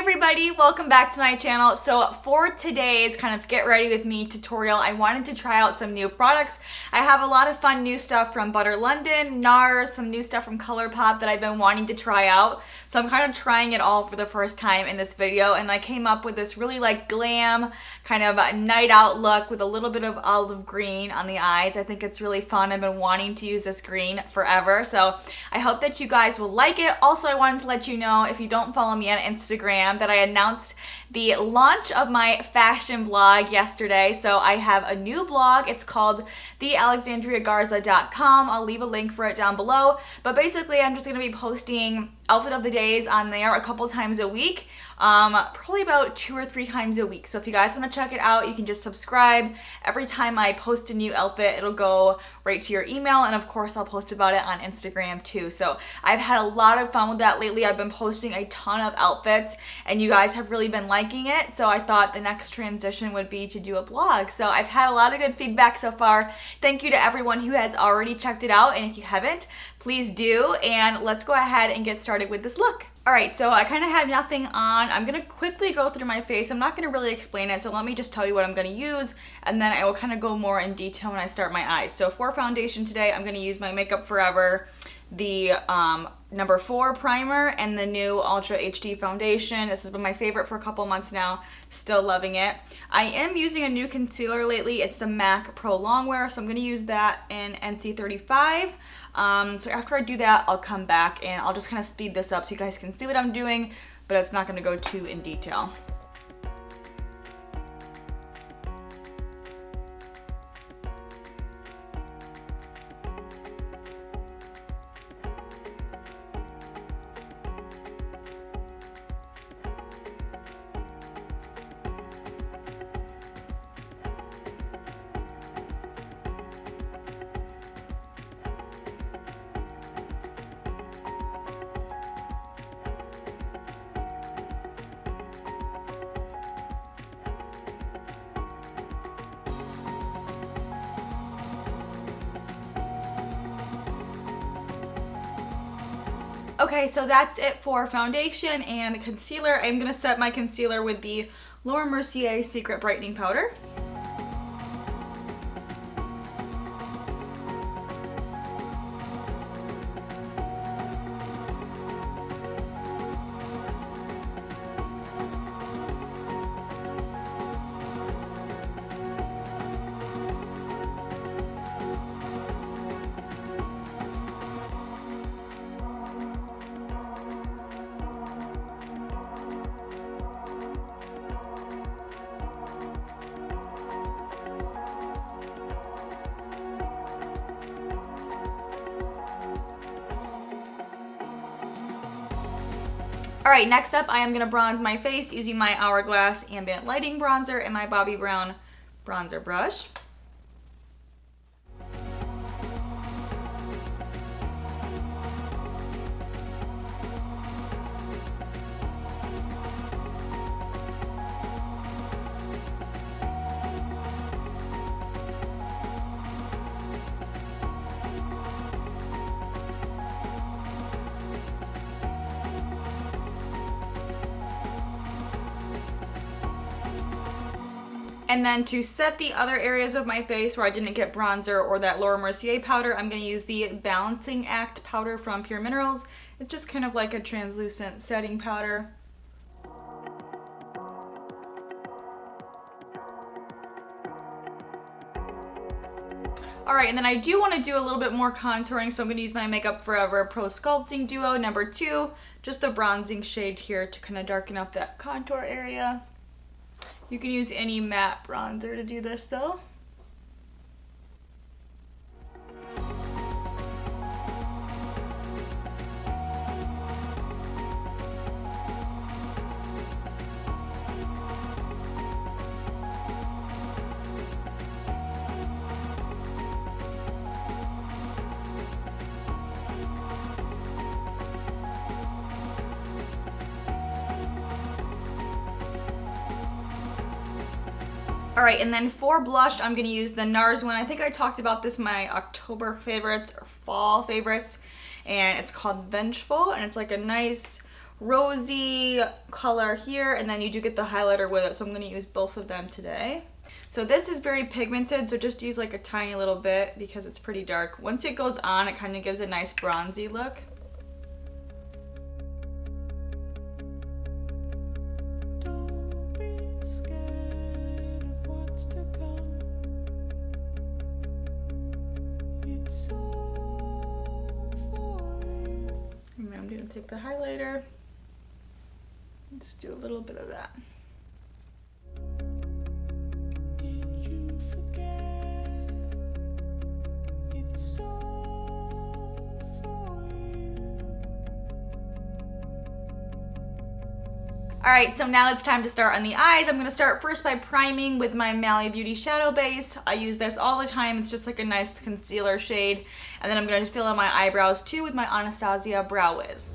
everybody, welcome back to my channel. So for today's kind of get ready with me tutorial, I wanted to try out some new products. I have a lot of fun new stuff from Butter London, NARS, some new stuff from ColourPop that I've been wanting to try out. So I'm kind of trying it all for the first time in this video, and I came up with this really like glam kind of night out look with a little bit of olive green on the eyes. I think it's really fun. I've been wanting to use this green forever, so I hope that you guys will like it. Also, I wanted to let you know, if you don't follow me on Instagram, that I announced the launch of my fashion blog yesterday. So I have a new blog. It's called thealexandriagarza.com. I'll leave a link for it down below. But basically, I'm just going to be posting outfit of the days on there a couple times a week, probably about 2 or 3 times a week. So if you guys want to check it out, you can just subscribe. Every time I post a new outfit, it'll go right to your email, and of course I'll post about it on Instagram too. So I've had a lot of fun with that lately. I've been posting a ton of outfits and you guys have really been liking it, so I thought the next transition would be to do a blog. So I've had a lot of good feedback so far. Thank you to everyone who has already checked it out, and if you haven't, please do, and let's go ahead and get started with this look. Alright, so I kind of have nothing on. I'm going to quickly go through my face. I'm not going to really explain it, so let me just tell you what I'm going to use, and then I will kind of go more in detail when I start my eyes. So for foundation today, I'm going to use my Makeup Forever, the number 4 primer, and the new Ultra HD foundation. This has been my favorite for a couple months now. Still loving it. I am using a new concealer lately. It's the MAC Pro Longwear, so I'm going to use that in NC35. So after I do that, I'll come back and I'll just kind of speed this up so you guys can see what I'm doing, but it's not going to go too in detail. Okay, so that's it for foundation and concealer. I'm going to set my concealer with the Laura Mercier Secret Brightening Powder. Alright, next up I am going to bronze my face using my Hourglass Ambient Lighting Bronzer and my Bobbi Brown bronzer brush. And then to set the other areas of my face where I didn't get bronzer or that Laura Mercier powder, I'm going to use the Balancing Act powder from Pure Minerals. It's just kind of like a translucent setting powder. Alright, and then I do want to do a little bit more contouring, so I'm going to use my Makeup Forever Pro Sculpting Duo number 2, just the bronzing shade here to kind of darken up that contour area. You can use any matte bronzer to do this though. Alright, and then for blush, I'm going to use the NARS one. I think I talked about this in my October favorites or fall favorites, and it's called Vengeful, and it's like a nice rosy color here, and then you do get the highlighter with it, so I'm going to use both of them today. So this is very pigmented, so just use like a tiny little bit because it's pretty dark. Once it goes on, it kind of gives a nice bronzy look. And then I'm going to take the highlighter and just do a little bit of that. Alright, so now it's time to start on the eyes. I'm going to start first by priming with my Mally Beauty Shadow Base. I use this all the time. It's just like a nice concealer shade. And then I'm going to fill in my eyebrows too with my Anastasia Brow Wiz.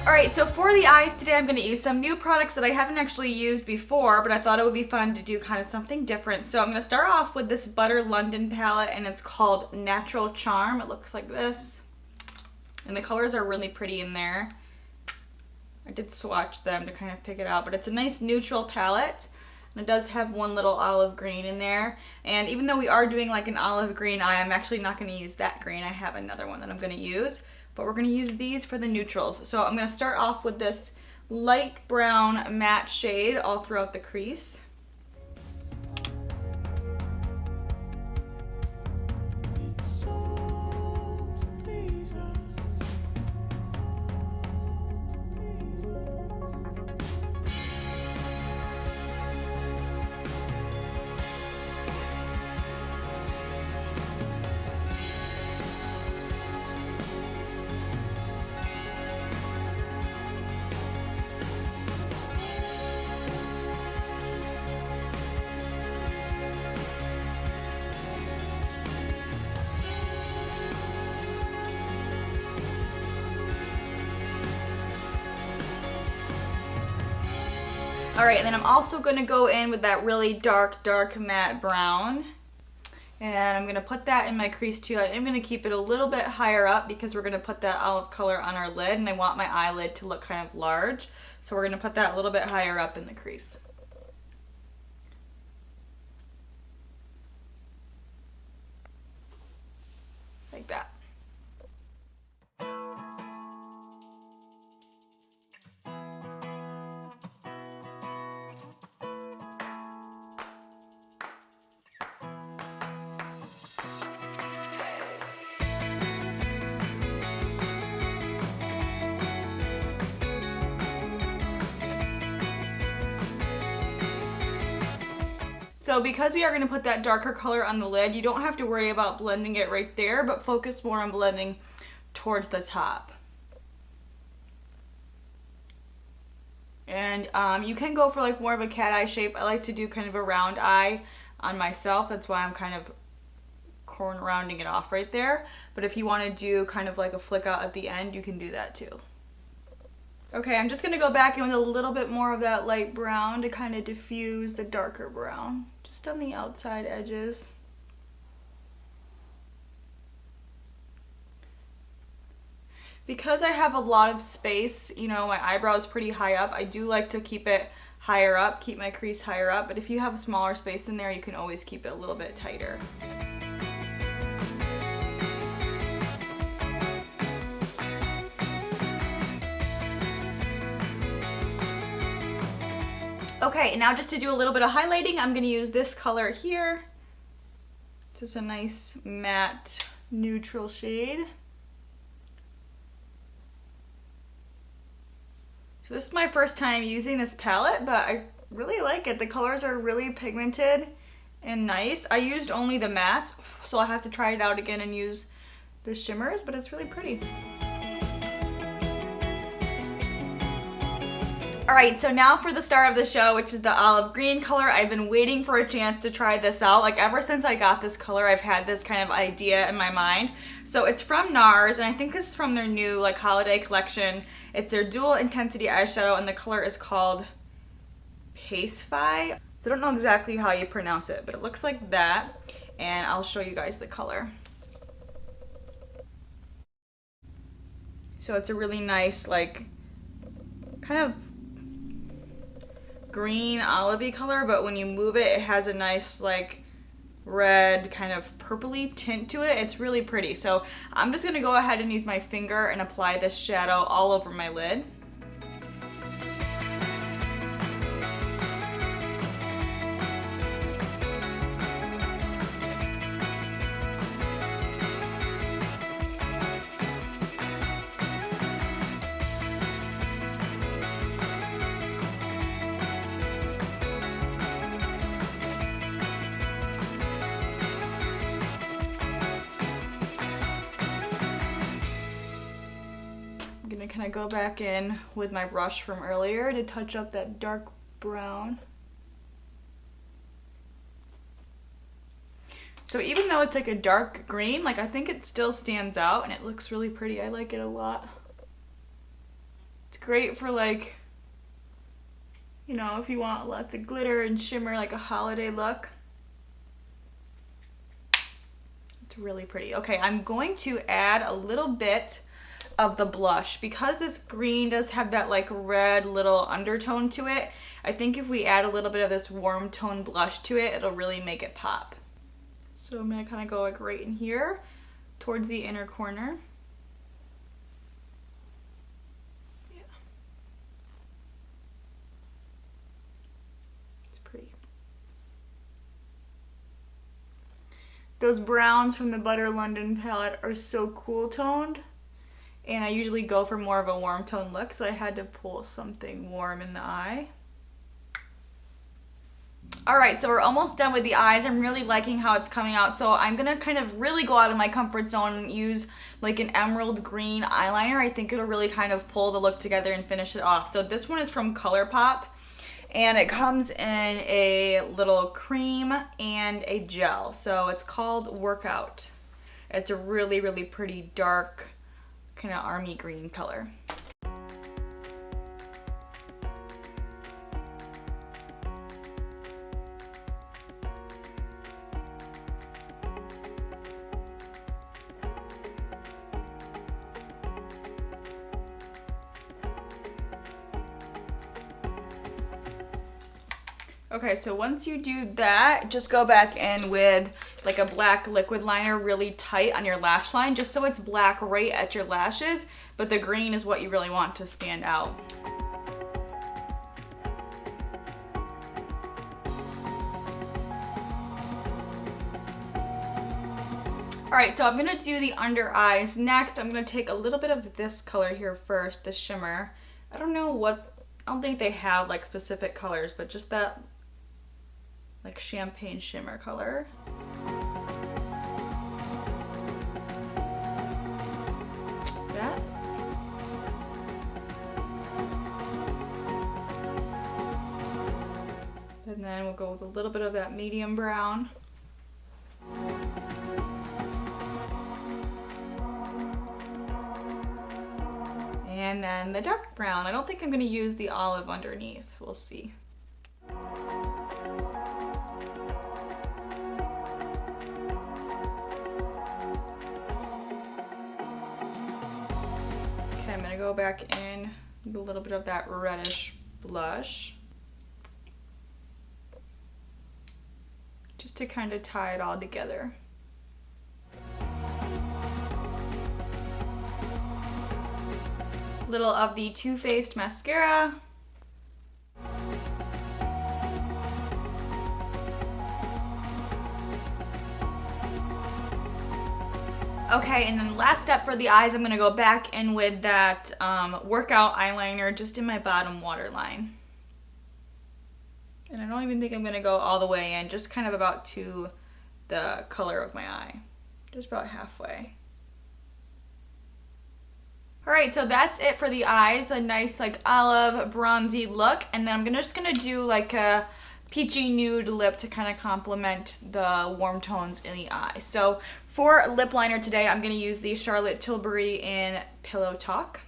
Alright, so for the eyes today, I'm going to use some new products that I haven't actually used before, but I thought it would be fun to do kind of something different. So I'm going to start off with this Butter London palette, and it's called Natural Charm. It looks like this. And the colors are really pretty in there. I did swatch them to kind of pick it out, but it's a nice neutral palette. And it does have one little olive green in there. And even though we are doing like an olive green eye, I'm actually not going to use that green. I have another one that I'm going to use. But we're going to use these for the neutrals. So I'm going to start off with this light brown matte shade all throughout the crease. Alright, and then I'm also going to go in with that really dark matte brown. And I'm going to put that in my crease too. I'm going to keep it a little bit higher up because we're going to put that olive color on our lid, and I want my eyelid to look kind of large. So we're going to put that a little bit higher up in the crease. Like that. So because we are going to put that darker color on the lid, you don't have to worry about blending it right there, but focus more on blending towards the top. And you can go for like more of a cat eye shape. I like to do kind of a round eye on myself. That's why I'm kind of rounding it off right there. But if you want to do kind of like a flick out at the end, you can do that too. Okay, I'm just going to go back in with a little bit more of that light brown to kind of diffuse the darker brown, just on the outside edges. Because I have a lot of space, you know, my eyebrow is pretty high up, I do like to keep it higher up, keep my crease higher up, but if you have a smaller space in there, you can always keep it a little bit tighter. Okay, and now just to do a little bit of highlighting, I'm going to use this color here. It's just a nice matte neutral shade. So this is my first time using this palette, but I really like it. The colors are really pigmented and nice. I used only the mattes, so I'll have to try it out again and use the shimmers, but it's really pretty. All right, so now for the star of the show, which is the olive green color. I've been waiting for a chance to try this out. Like ever since I got this color, I've had this kind of idea in my mind. So it's from NARS, and I think this is from their new like holiday collection. It's their dual intensity eyeshadow, and the color is called Pacify. So I don't know exactly how you pronounce it, but it looks like that, and I'll show you guys the color. So it's a really nice, like, kind of green olivey color, but when you move it, it has a nice like red kind of purpley tint to it. It's really pretty. So I'm just gonna go ahead and use my finger and apply this shadow all over my lid. Kind of go back in with my brush from earlier to touch up that dark brown. So even though it's like a dark green, like I think it still stands out and it looks really pretty. I like it a lot. It's great for like, you know, if you want lots of glitter and shimmer, like a holiday look. It's really pretty. Okay, I'm going to add a little bit of the blush because this green does have that like red little undertone to it. I think if we add a little bit of this warm tone blush to it, it'll really make it pop. So I'm gonna kind of go like right in here towards the inner corner. Yeah, it's pretty. Those browns from the Butter London palette are so cool toned. And I usually go for more of a warm tone look, so I had to pull something warm in the eye. All right, so we're almost done with the eyes. I'm really liking how it's coming out, so I'm gonna kind of really go out of my comfort zone and use like an emerald green eyeliner. I think it'll really kind of pull the look together and finish it off. So this one is from ColourPop, and it comes in a little cream and a gel. So it's called Workout. It's a really, really pretty dark, kind of army green color. Okay, so once you do that, just go back in with like a black liquid liner really tight on your lash line, just so it's black right at your lashes, but the green is what you really want to stand out. All right, so I'm gonna do the under eyes next. I'm gonna take a little bit of this color here first, the shimmer. I don't think they have like specific colors, but just that like champagne shimmer color. That. And then we'll go with a little bit of that medium brown. And then the dark brown. I don't think I'm gonna use the olive underneath. We'll see. Okay, I'm gonna go back in with a little bit of that reddish blush, just to kind of tie it all together. Little of the Too Faced mascara. Okay, and then last step for the eyes, I'm gonna go back in with that Workout eyeliner just in my bottom waterline. And I don't even think I'm gonna go all the way in, just kind of about to the color of my eye. Just about halfway. Alright, so that's it for the eyes, a nice like olive bronzy look. And then I'm just gonna do like a peachy nude lip to kind of complement the warm tones in the eye. So for lip liner today, I'm gonna use the Charlotte Tilbury in Pillow Talk.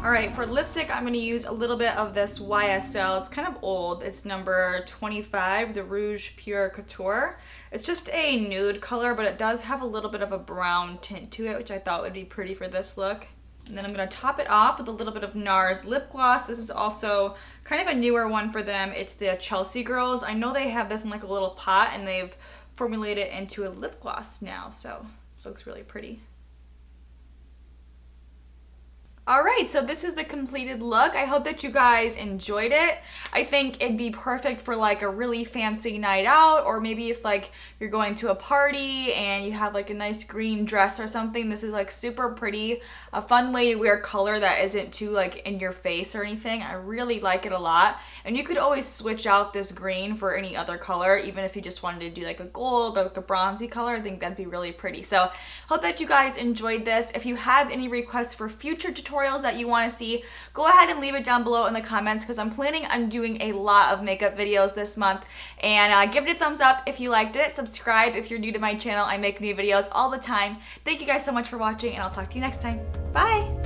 Alright, for lipstick, I'm going to use a little bit of this YSL. It's kind of old. It's number 25, the Rouge Pure Couture. It's just a nude color, but it does have a little bit of a brown tint to it, which I thought would be pretty for this look. And then I'm going to top it off with a little bit of NARS lip gloss. This is also kind of a newer one for them. It's the Chelsea Girls. I know they have this in like a little pot, and they've formulated it into a lip gloss now, so this looks really pretty. Alright, so this is the completed look. I hope that you guys enjoyed it. I think it'd be perfect for like a really fancy night out, or maybe if like you're going to a party and you have like a nice green dress or something. This is like super pretty, a fun way to wear color that isn't too like in your face or anything. I really like it a lot. And you could always switch out this green for any other color, even if you just wanted to do like a gold or like a bronzy color. I think that'd be really pretty. So hope that you guys enjoyed this. If you have any requests for future tutorials that you want to see, go ahead and leave it down below in the comments, because I'm planning on doing a lot of makeup videos this month. And give it a thumbs up if you liked it. Subscribe if you're new to my channel. I make new videos all the time. Thank you guys so much for watching, and I'll talk to you next time. Bye!